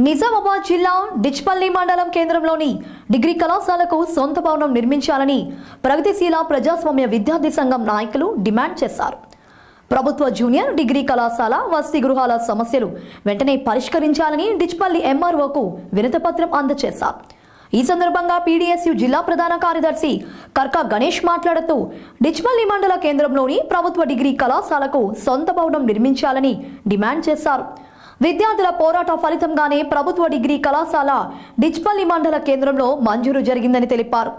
నిజామాబాద్ జిల్లా డిచ్పల్లి మండలం కేంద్రంలోని డిగ్రీ కళాశాలకు సొంత భవనం నిర్మించాలని ప్రగతిశీల ప్రజాస్వామ్య విద్యార్థి సంఘం నాయకులు డిమాండ్ చేశారు. ప్రభుత్వ జూనియర్ డిగ్రీ కళాశాల వసతి గృహాల సమస్యలు వెంటనే పరిష్కరించాలని డిచ్పల్లి ఎంఆర్ఓకు వినతిపత్రం అందజేశారు. ఈ సందర్భంగా పీడీఎస్యు జిల్లా ప్రధాన కార్యదర్శి కర్కా గణేష్ మాట్లాడుతూ డిచ్పల్లి మండల కేంద్రంలోని ప్రభుత్వ డిగ్రీ కళాశాలకు సొంత భవనం నిర్మించాలని డిమాండ్ చేశారు. విద్యార్థుల పోరాట ఫలితంగానే ప్రభుత్వ డిగ్రీ కళాశాల డిచ్పల్లి మండల కేంద్రంలో మంజూరు జరిగిందని తెలిపారు.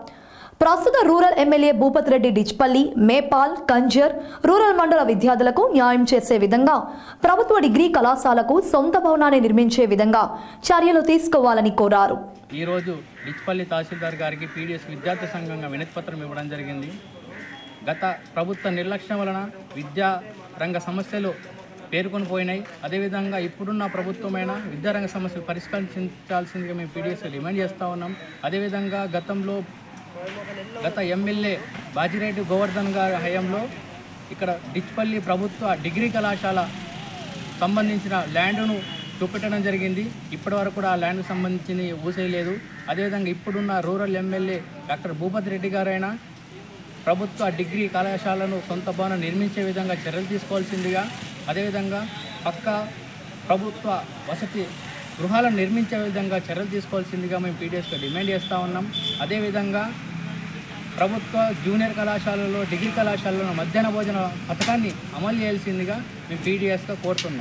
ప్రస్తుత rural MLA Bhupathi Reddy Dichpally, Mepal, Kanjar rural మండల విద్యార్థులకు న్యాయం చేసే విధంగా ప్రభుత్వ డిగ్రీ కళాశాలకు సొంత భవనాన్ని నిర్మించే విధంగా చర్యలు తీసుకోవాలని కోరారు. ఈ రోజు డిచ్పల్లి తహసీల్దార్ గారికి పీడీఎస్ విద్యార్థి సంఘంగా వినతిపత్రం ఇవ్వడం జరిగింది. గత ప్రభుత్వ నిర్లక్ష్యం వలన విద్యా రంగ సమస్యలు పేర్కొని పోయినాయి. అదేవిధంగా ఇప్పుడున్న ప్రభుత్వమైన విద్యారంగ సమస్యలు పరిష్కరించాల్సిందిగా మేము పీడీఎస్ డిమాండ్ చేస్తూ ఉన్నాం. అదేవిధంగా గత ఎమ్మెల్యే బాజిరెడ్డి గోవర్ధన్ గారి హయాంలో ఇక్కడ డిచ్పల్లి ప్రభుత్వ డిగ్రీ కళాశాల సంబంధించిన ల్యాండ్ను చూపెట్టడం జరిగింది. ఇప్పటి వరకు కూడా ఆ ల్యాండ్కు సంబంధించింది ఊసేయలేదు. అదేవిధంగా ఇప్పుడున్న rural MLA doctor Bhupathi Reddy గారైనా ప్రభుత్వ డిగ్రీ కళాశాలను సొంత భవనం నిర్మించే విధంగా చర్యలు తీసుకోవాల్సిందిగా, అదేవిధంగా పక్క ప్రభుత్వ వసతి గృహాలను నిర్మించే విధంగా చర్యలు తీసుకోవాల్సిందిగా మేము పీడీఎస్గా డిమాండ్ చేస్తూ ఉన్నాం. అదేవిధంగా ప్రభుత్వ జూనియర్ కళాశాలలో డిగ్రీ కళాశాలలో మధ్యాహ్న భోజన పథకాన్ని అమలు చేయాల్సిందిగా మేము పీడీఎస్గా కోరుతున్నాం.